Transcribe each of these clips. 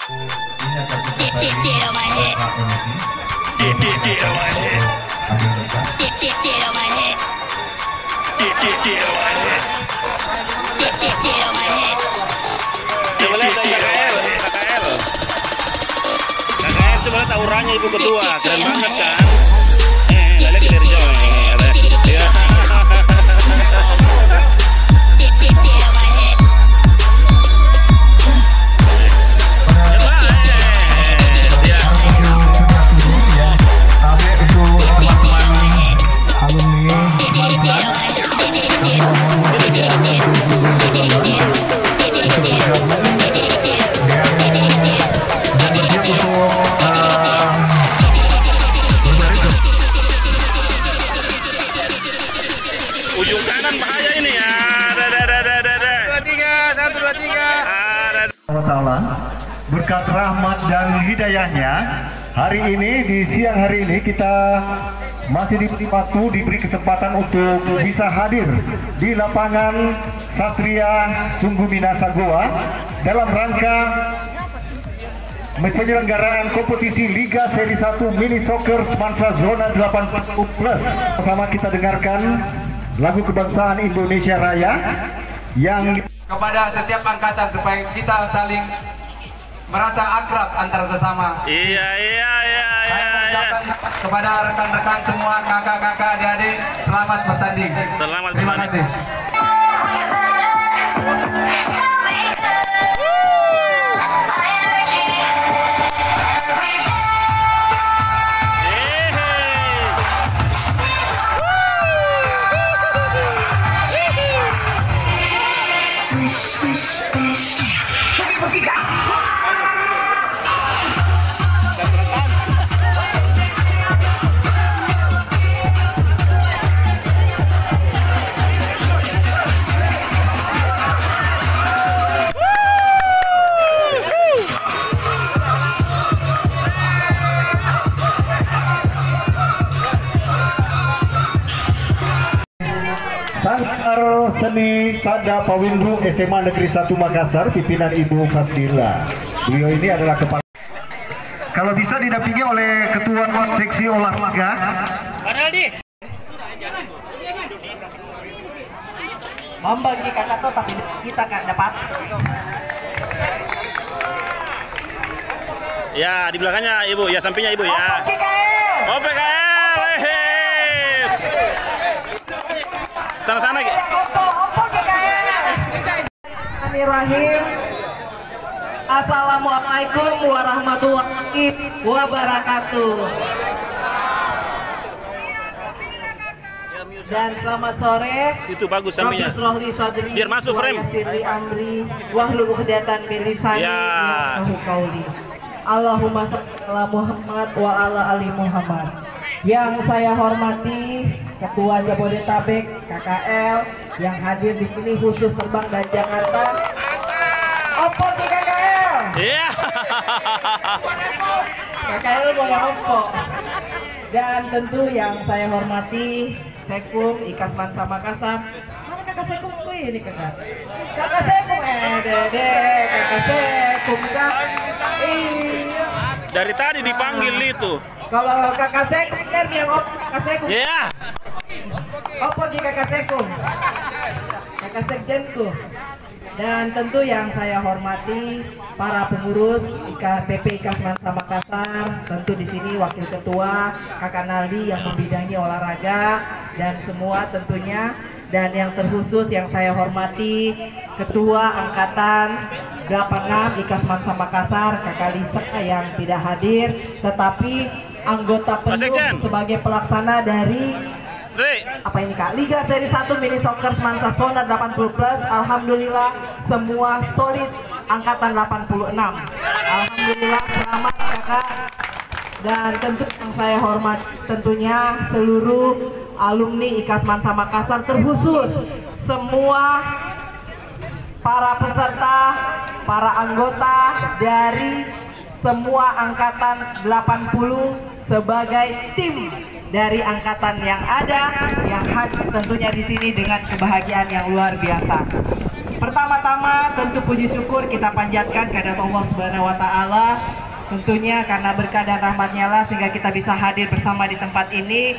Coba lihat auranya Ibu Ketua, keren banget kan? Lihat dari jauh ya. Ujung kanan bahaya ini ya. Berkat rahmat dan hidayahnya, hari ini di siang hari ini kita masih diberi kesempatan untuk bisa hadir di lapangan Satria Sungguh Minasa Goa dalam rangka penyelenggaraan kompetisi Liga Seri 1 Mini Soccer Semansa Zona 80+. Bersama kita dengarkan lagu kebangsaan Indonesia Raya yang kepada setiap angkatan supaya kita saling merasa akrab antara sesama. Iya. Kepada rekan-rekan semua, kakak-kakak, adik-adik, selamat bertanding. Selamat Terima bertanding. kasih. Sanggar Seni Sada Pawindu SMA Negeri 1 Makassar, pimpinan Ibu Fasdila. Beliau ini adalah kepala. Kalau bisa didampingi oleh Ketua Seksi Olahraga. Membagi kata tuh tapi kita nggak dapat. Ya, di belakangnya Ibu, ya sampingnya Ibu ya. Oh, PKL. Sana-sana. Bismillahirrahmanirrahim. Assalamualaikum warahmatullahi wabarakatuh. Dan selamat sore. Situ bagus sampingnya. Biar masuk frame. Allahumma shalli ala Muhammad wa ala ali Muhammad. Yang saya hormati Ketua Jabodetabek KKL yang hadir di sini khusus terbang dari Jakarta. Opo di KKL? Iya. KKL mau opo. Dan tentu yang saya hormati Sekum Ikas Mansa Makassar. Mana kakak Sekum ini kakak? Kakak Sekum dede kakak Sekum kak. Iya. Dari tadi dipanggil itu. Kalau kakak Sekum kan yang kakak Sekum. Iya. Opo di kakak Sekum? Kakak Sekjenku. Dan tentu yang saya hormati para pengurus PP Ikas Mansa Makassar, tentu di sini wakil ketua Kakak Naldi yang membidangi olahraga dan semua tentunya, dan yang terkhusus yang saya hormati Ketua Angkatan 86 Ikas Mansa Makassar Kakak Lisa yang tidak hadir, tetapi anggota penuh sebagai pelaksana dari apa ini kak, Liga Seri 1 Mini Soccer Semansa Zona 80+. Alhamdulillah semua solid angkatan 86. Alhamdulillah selamat kakak. Dan tentu yang saya hormat tentunya seluruh alumni Ikas Mansa Makassar, terkhusus semua para peserta, para anggota dari semua angkatan 80 sebagai tim dari angkatan yang ada, yang hadir tentunya di sini dengan kebahagiaan yang luar biasa. Pertama-tama tentu puji syukur kita panjatkan kepada Allah Subhanahu wa taala. Tentunya karena berkah dan rahmatnya lah sehingga kita bisa hadir bersama di tempat ini.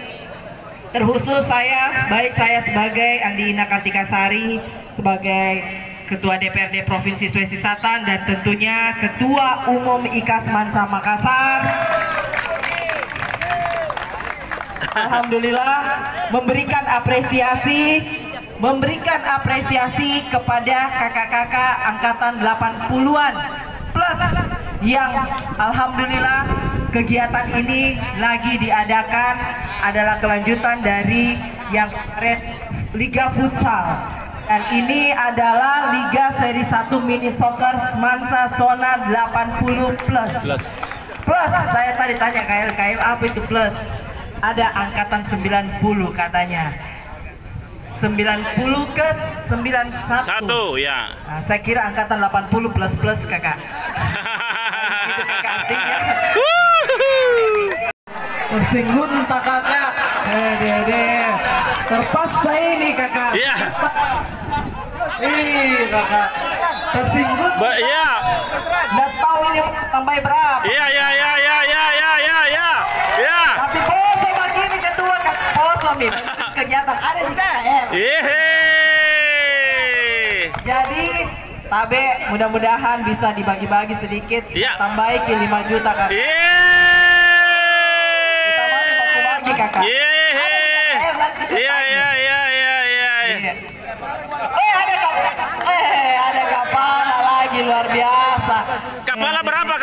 Terkhusus saya, baik saya sebagai Andi Ina Kartika Sari, sebagai Ketua DPRD Provinsi Sulawesi Selatan, dan tentunya Ketua Umum IKAS Mansa Makassar. Alhamdulillah memberikan apresiasi kepada kakak-kakak angkatan 80-an plus yang alhamdulillah kegiatan ini lagi diadakan adalah kelanjutan dari yang kemarin Liga Futsal, dan ini adalah Liga Seri 1 Mini Soccer Mansa Zona 80 plus. Saya tadi tanya KL apa itu plus? Ada angkatan 90 katanya. 90 ke 91. Satu ya. Nah, saya kira angkatan 80 plus kakak. Gitu kakak artinya. Tersinggung tak kakak. Terpaksa ini kakak. Iya. Ih kakak. Tersinggung. Iya. Nggak tahu ini tambah berapa. Iya. Tapi poso begini ketua kan. Poso nih. Kegiatan ada di KL. Jadi Tabe mudah-mudahan bisa dibagi-bagi sedikit. Iya. Tambahin ke 5 juta kakak. Ditambahin bagi kakak. Iya. Ada kapala lagi luar biasa. Kepala berapa?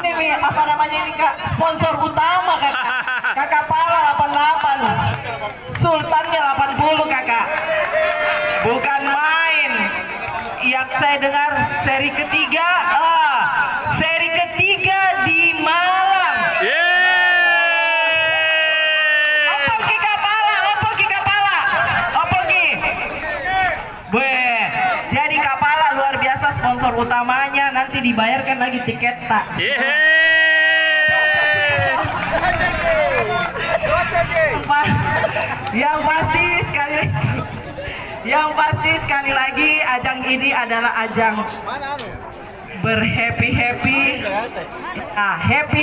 Ini nih, apa namanya ini kak? Sponsor utama kakak. Kakak Pala 88. Sultannya 80 kakak. Bukan main. Yang saya dengar seri ketiga di Malang. Jadi Kapala luar biasa sponsor utamanya, nanti dibayarkan lagi tiket tak. Yang pasti sekali lagi ajang ini adalah ajang berhappy-happy,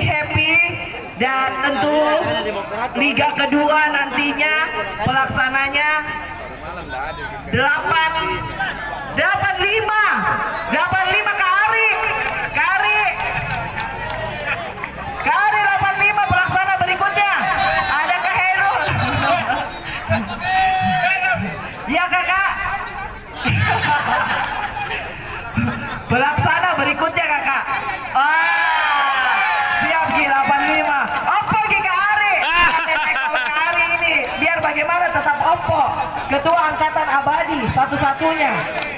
happy dan tentu liga kedua nantinya pelaksananya 85 Kari 85 pelaksana berikutnya. Adakah Herul? Ya kakak. Pelaksana berikutnya kakak. Siap Ki 85. Oppo Ki Kari. Kalau Kari ini biar bagaimana tetap Oppo. Ketua angkatan abadi satu-satunya.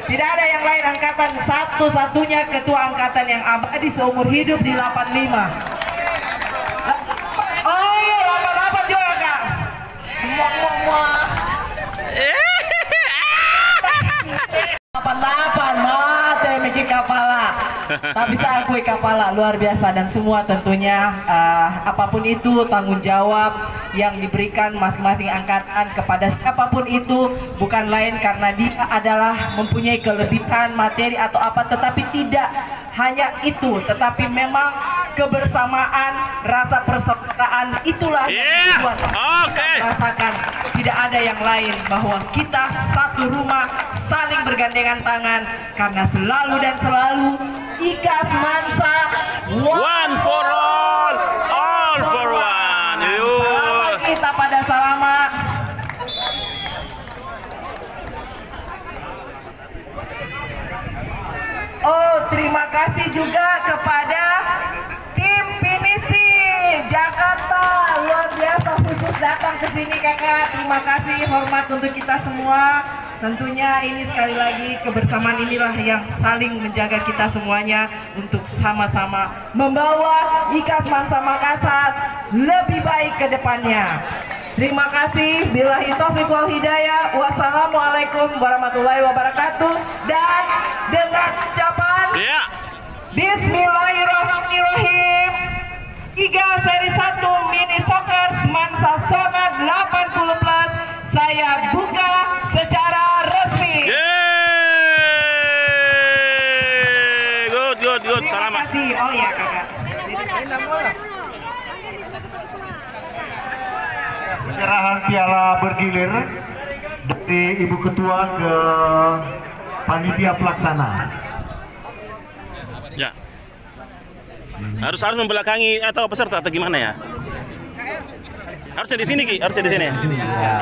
Tidak ada yang lain angkatan satu-satunya ketua angkatan yang abadi seumur hidup di 85. Oh iya 88 juga kak. Muah. 88 mate Miki Kapala. Tak bisa akui Kapala luar biasa, dan semua tentunya apapun itu tanggung jawab yang diberikan masing-masing angkatan kepada siapapun itu bukan lain karena dia adalah mempunyai kelebihan materi atau apa, tetapi tidak hanya itu, tetapi memang kebersamaan, rasa persaudaraan itulah yang membuat kita rasakan. Tidak ada yang lain, bahwa kita satu rumah saling bergandengan tangan karena selalu dan selalu IKAS Mansa One for all for one. Kita pada salama. Oh, terima kasih juga kepada tim Pinisi Jakarta, luar biasa khusus datang ke sini kakak. Terima kasih, hormat untuk kita semua. Tentunya ini sekali lagi kebersamaan inilah yang saling menjaga kita semuanya untuk sama-sama membawa IKAS Mansa Makassar lebih baik ke depannya. Terima kasih. Billahi taufiq wal hidayah. Wassalamualaikum warahmatullahi wabarakatuh. Dan dengan ucapan Bismillahirrahmanirrahim, Liga Seri 1 Mini Soccer Mansa Zona 80 plus saya buka secara resmi. Penyerahan piala bergilir dari Ibu Ketua ke panitia pelaksana. Ya. Harus membelakangi atau peserta atau gimana ya? Harusnya di sini Ki, harusnya di sini.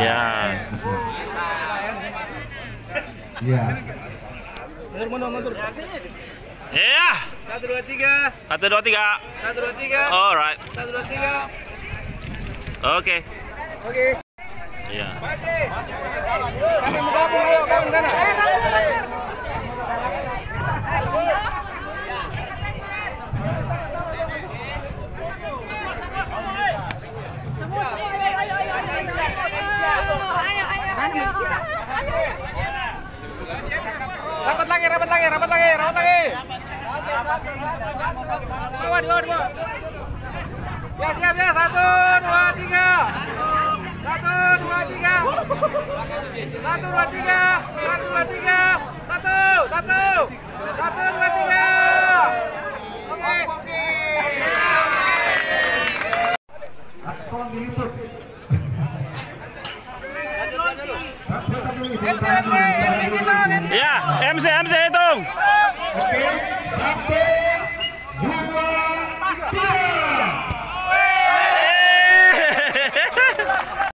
Ya. Ya. Mundur. Ya. 1, 2, 3. 1, 2, 3. 1, 2, 3. Alright. 1, 2, 3. Oke. Oke. Ya. Kami menggabung, ayo gabung sana. Rapat lagi. Di bawah. Ya, siap ya. 1, 2, 3. 1, 2, 3. 1, 2, 3. 1, 2, 3. 1, 2, 3. Oke. Tolong diliput. Ya, MC hitung. Oke, sampai